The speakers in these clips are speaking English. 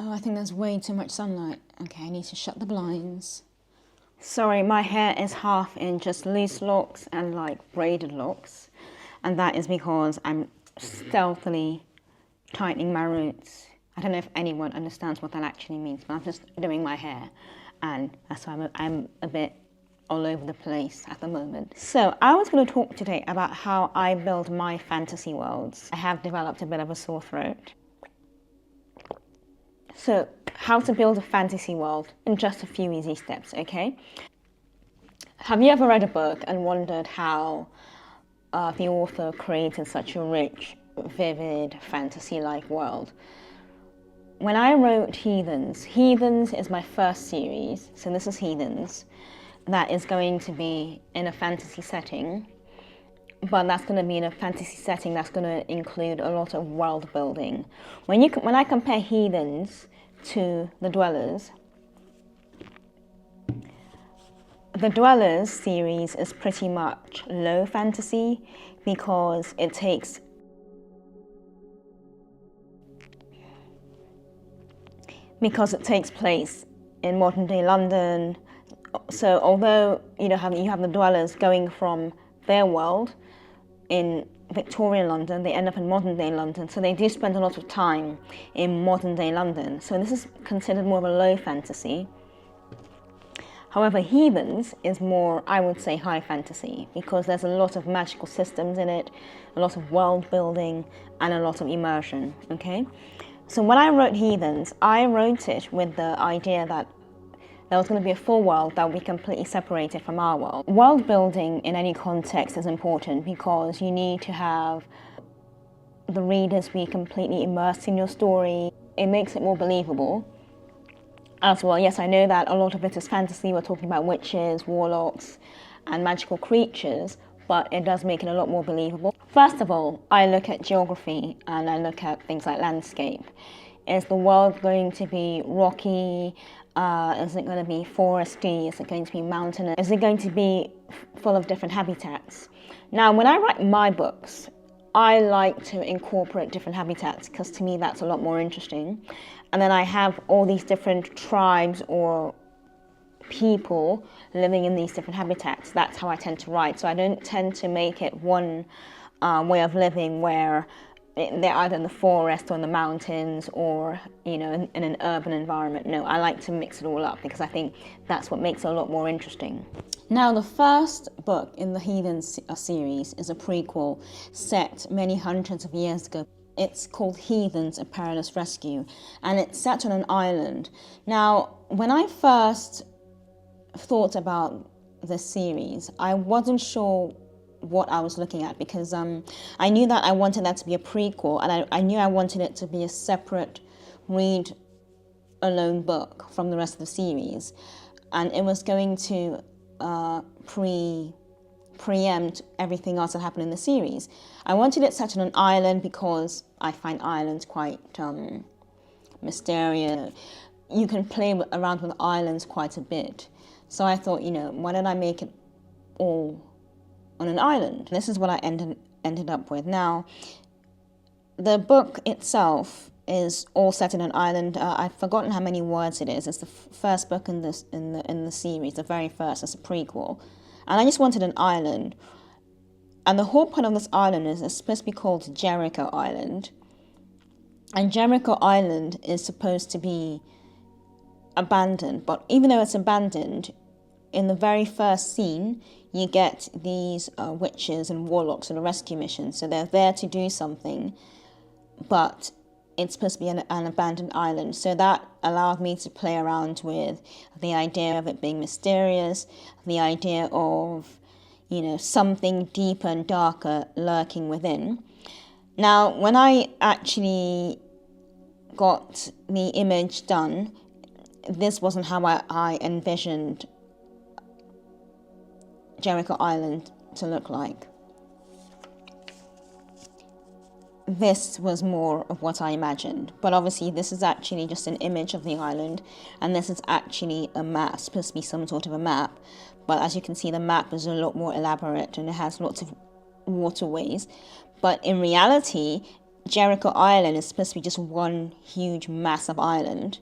Oh, I think there's way too much sunlight. Okay, I need to shut the blinds. Sorry, my hair is half in just loose locks and like braided locks. And that is because I'm stealthily tightening my roots. I don't know if anyone understands what that actually means, but I'm just doing my hair. And that's why I'm a bit all over the place at the moment. So I was going to talk today about how I build my fantasy worlds. I have developed a bit of a sore throat. So how to build a fantasy world in just a few easy steps, okay? Have you ever read a book and wondered how the author created such a rich, vivid, fantasy-like world? When I wrote Heathens is my first series, so this is Heathens, that is going to be in a fantasy setting, but that's going to be in a fantasy setting that's going to include a lot of world building. When I compare Heathens to The Dwellers series is pretty much low fantasy because it takes place in modern day London. So although you have the Dwellers going from their world in Victorian London, they end up in modern day London, so they do spend a lot of time in modern day London. So this is considered more of a low fantasy. However, Heathens is more, I would say, high fantasy because there's a lot of magical systems in it, a lot of world building, and a lot of immersion, okay? So when I wrote Heathens, I wrote it with the idea that there was going to be a full world that would be completely separated from our world. World building in any context is important because you need to have the readers be completely immersed in your story. It makes it more believable. As well, yes, I know that a lot of it is fantasy. We're talking about witches, warlocks, and magical creatures, but it does make it a lot more believable. First of all, I look at geography and I look at things like landscape. Is the world going to be rocky? Is it going to be foresty? Is it going to be mountainous? Is it going to be full of different habitats? Now, when I write my books, I like to incorporate different habitats because to me that's a lot more interesting. And then I have all these different tribes or people living in these different habitats. That's how I tend to write. So I don't tend to make it one way of living where they're either in the forest or in the mountains or, in an urban environment. No, I like to mix it all up because I think that's what makes it a lot more interesting. Now, the first book in the Heathens series is a prequel set many hundreds of years ago. It's called Heathens, A Perilous Rescue, and it's set on an island. Now, when I first thought about this series, I wasn't sure what I was looking at because I knew that I wanted that to be a prequel, and I knew I wanted it to be a separate read-alone book from the rest of the series, and it was going to preempt everything else that happened in the series. I wanted it set on an island because I find islands quite mysterious. You can play around with islands quite a bit. So I thought, why don't I make it all on an island? This is what I ended up with. Now, the book itself is all set in an island. I've forgotten how many words it is. It's the first book in the series, the very first. It's a prequel. And I just wanted an island. And the whole point of this island is it's supposed to be called Jericho Island. And Jericho Island is supposed to be abandoned. But even though it's abandoned, in the very first scene, you get these witches and warlocks on a rescue mission. So they're there to do something, but it's supposed to be an abandoned island. So that allowed me to play around with the idea of it being mysterious, the idea of, something deeper and darker lurking within. Now, when I actually got the image done, this wasn't how I envisioned Jericho Island to look like. This was more of what I imagined, but obviously this is actually just an image of the island, and this is actually a map, supposed to be some sort of a map, but as you can see the map is a lot more elaborate and it has lots of waterways, but in reality Jericho Island is supposed to be just one huge massive island,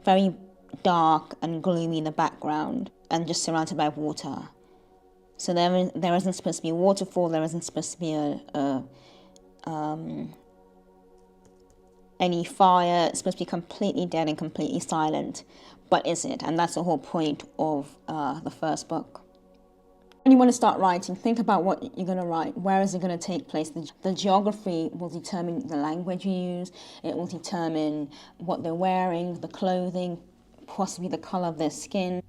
very dark and gloomy in the background, and just surrounded by water. So there isn't supposed to be a waterfall, there isn't supposed to be any fire. It's supposed to be completely dead and completely silent. But is it? And that's the whole point of the first book. When you want to start writing, think about what you're going to write. Where is it going to take place? The geography will determine the language you use. It will determine what they're wearing, the clothing, possibly the color of their skin.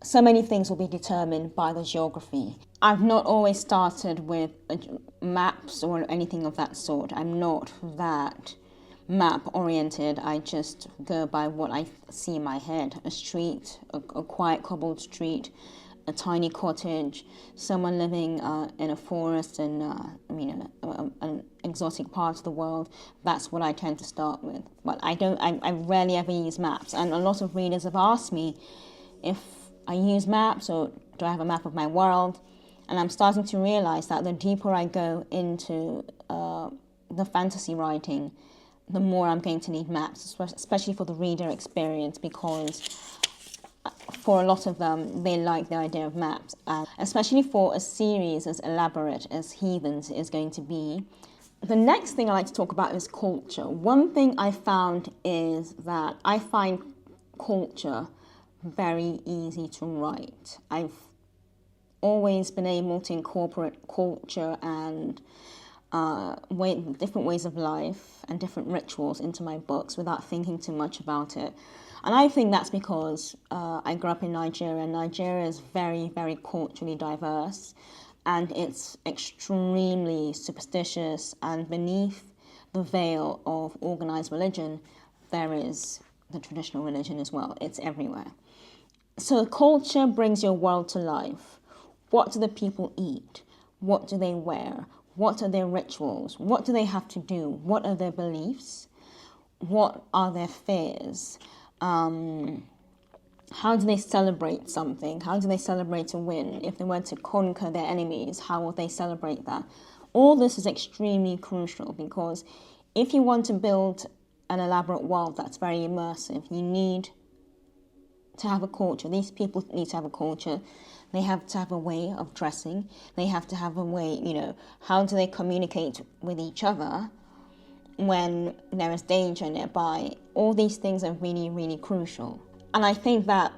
So many things will be determined by the geography. I've not always started with maps or anything of that sort. I'm not that map oriented. I just go by what I see in my head. A street, a quiet cobbled street, a tiny cottage, someone living in a forest in an exotic part of the world. That's what I tend to start with. But I rarely ever use maps. And a lot of readers have asked me if I use maps or do I have a map of my world. And I'm starting to realize that the deeper I go into the fantasy writing, the more I'm going to need maps, especially for the reader experience, because for a lot of them, they like the idea of maps. And especially for a series as elaborate as Heathens is going to be. The next thing I like to talk about is culture. One thing I found is that I find culture very easy to write. I've always been able to incorporate culture and different ways of life and different rituals into my books without thinking too much about it. And I think that's because I grew up in Nigeria. Nigeria is very, very culturally diverse, and it's extremely superstitious, and beneath the veil of organized religion, there is the traditional religion as well. It's everywhere. So culture brings your world to life. What do the people eat? What do they wear? What are their rituals? What do they have to do? What are their beliefs? What are their fears? How do they celebrate something? How do they celebrate a win? If they were to conquer their enemies, how will they celebrate that? All this is extremely crucial, because if you want to build an elaborate world that's very immersive, you need to have a culture. These people need to have a culture. They have to have a way of dressing. They have to have a way, how do they communicate with each other when there is danger nearby? All these things are really, really crucial. And I think that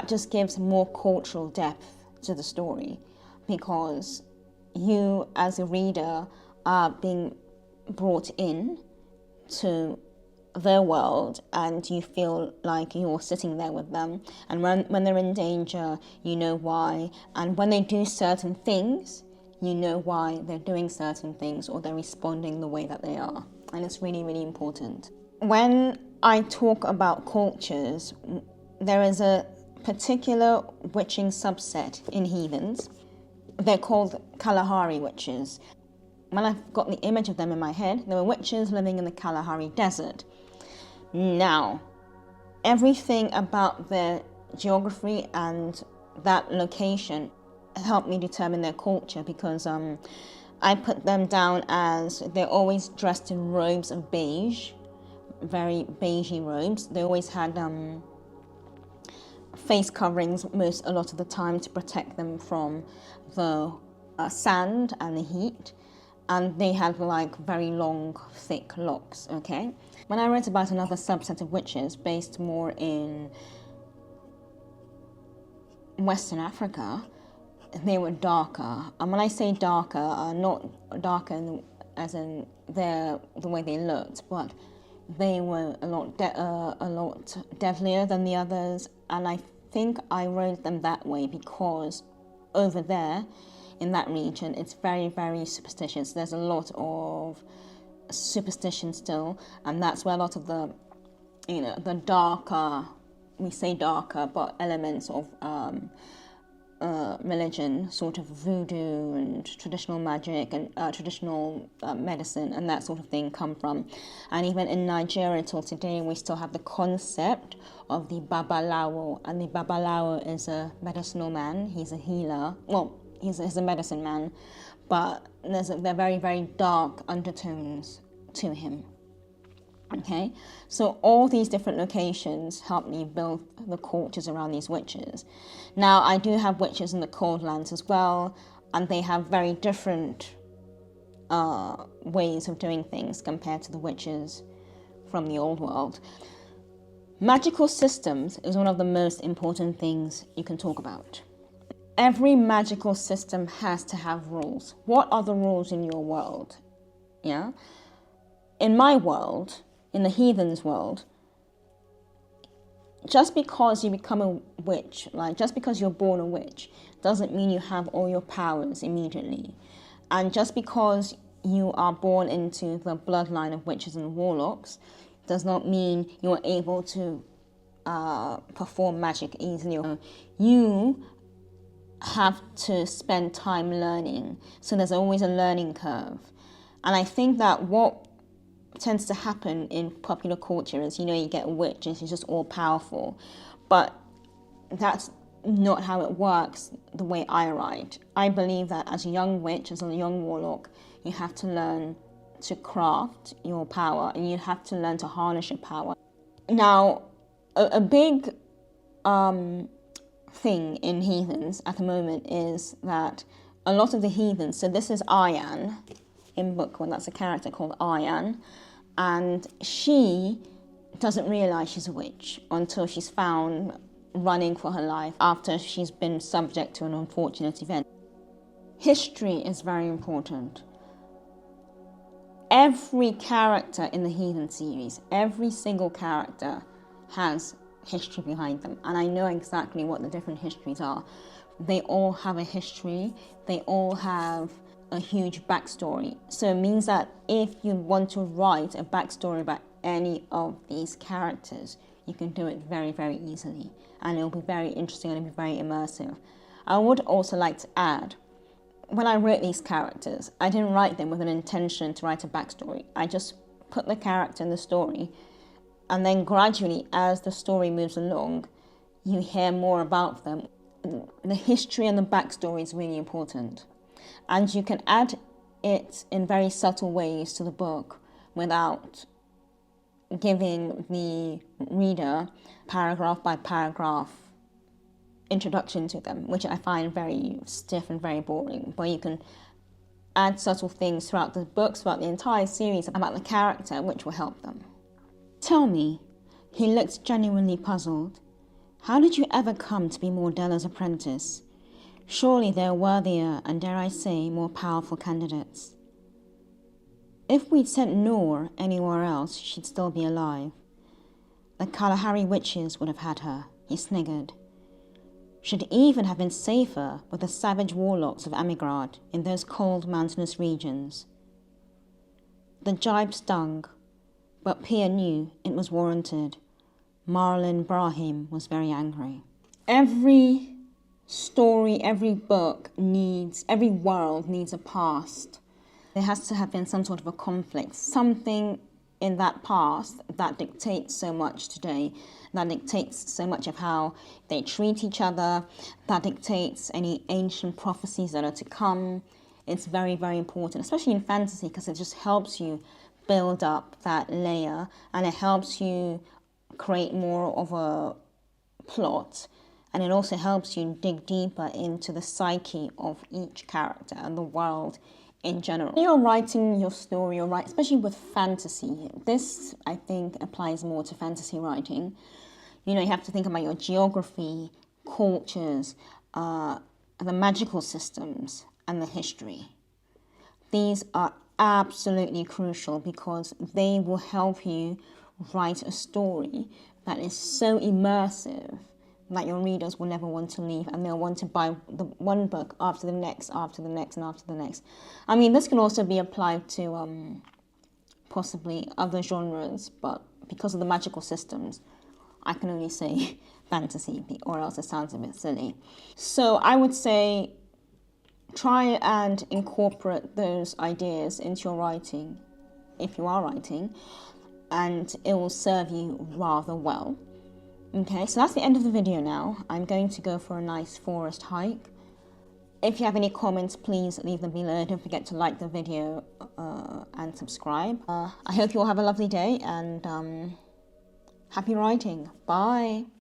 just gives more cultural depth to the story, because you as a reader are being brought in to their world, and you feel like you're sitting there with them. And when they're in danger, you know why. And when they do certain things, you know why they're doing certain things, or they're responding the way that they are. And it's really, really important. When I talk about cultures, there is a particular witching subset in Heathens. They're called Kalahari witches. When I've got the image of them in my head, there were witches living in the Kalahari desert. Now, everything about their geography and that location helped me determine their culture, because I put them down as they're always dressed in robes of beige, very beigey robes. They always had face coverings a lot of the time to protect them from the sand and the heat. And they had very long, thick locks, okay? When I wrote about another subset of witches based more in Western Africa, they were darker. And when I say darker, not darker as in the way they looked, but they were a lot deadlier than the others. And I think I wrote them that way because over there, in that region, it's very, very superstitious. There's a lot of superstition still, and that's where a lot of the, the darker, we say darker, but elements of religion, sort of voodoo and traditional magic and traditional medicine and that sort of thing come from. And even in Nigeria till today, we still have the concept of the babalawo, and the babalawo is a medicinal man. He's a healer. Well, he's a medicine man, but they're very, very dark undertones to him. Okay, so all these different locations help me build the cultures around these witches. Now, I do have witches in the cold lands as well, and they have very different ways of doing things compared to the witches from the old world. Magical systems is one of the most important things you can talk about. Every magical system has to have rules. What are the rules in your world? Yeah? In my world, in the Heathens world, just because you become a witch, like just because you're born a witch, doesn't mean you have all your powers immediately. And just because you are born into the bloodline of witches and warlocks does not mean you're able to perform magic easily. You have to spend time learning, so there's always a learning curve. And I think that what tends to happen in popular culture is, you get a witch and she's just all powerful, but that's not how it works the way I write. I believe that as a young witch, as a young warlock, you have to learn to craft your power, and you have to learn to harness your power. Now, a big thing in Heathens at the moment is that a lot of the heathens, so this is Ayan in book one, that's a character called Ayan, and she doesn't realise she's a witch until she's found running for her life after she's been subject to an unfortunate event. History is very important. Every character in the Heathen series, every single character has history behind them, and I know exactly what the different histories are. They all have a history, they all have a huge backstory. So it means that if you want to write a backstory about any of these characters, you can do it very, very easily, and it'll be very interesting and it'll be very immersive. I would also like to add, when I wrote these characters, I didn't write them with an intention to write a backstory. I just put the character in the story, and then gradually, as the story moves along, you hear more about them. The history and the backstory is really important. And you can add it in very subtle ways to the book without giving the reader paragraph by paragraph introduction to them, which I find very stiff and very boring. But you can add subtle things throughout the books, throughout the entire series about the character, which will help them. Tell me, he looked genuinely puzzled. How did you ever come to be Mordella's apprentice? Surely there are worthier and, dare I say, more powerful candidates. If we'd sent Noor anywhere else, she'd still be alive. The Kalahari witches would have had her, he sniggered. Should even have been safer with the savage warlocks of Amigrad in those cold mountainous regions. The jibe stung, but Pia knew it was warranted. Marlon Brahim was very angry. Every story, every book every world needs a past. There has to have been some sort of a conflict, something in that past that dictates so much today, that dictates so much of how they treat each other, that dictates any ancient prophecies that are to come. It's very, very important, especially in fantasy, because it just helps you build up that layer, and it helps you create more of a plot, and it also helps you dig deeper into the psyche of each character and the world in general. When you're writing your story, especially with fantasy, this I think applies more to fantasy writing. You have to think about your geography, cultures, the magical systems, and the history. These are absolutely crucial because they will help you write a story that is so immersive that your readers will never want to leave, and they'll want to buy the one book after the next, after the next, and after the next. I mean, this can also be applied to possibly other genres, but because of the magical systems, I can only say fantasy, or else it sounds a bit silly. So I would say try and incorporate those ideas into your writing, if you are writing, and it will serve you rather well. Okay, so that's the end of the video now. I'm going to go for a nice forest hike. If you have any comments, please leave them below. Don't forget to like the video and subscribe. I hope you all have a lovely day, and happy writing. Bye.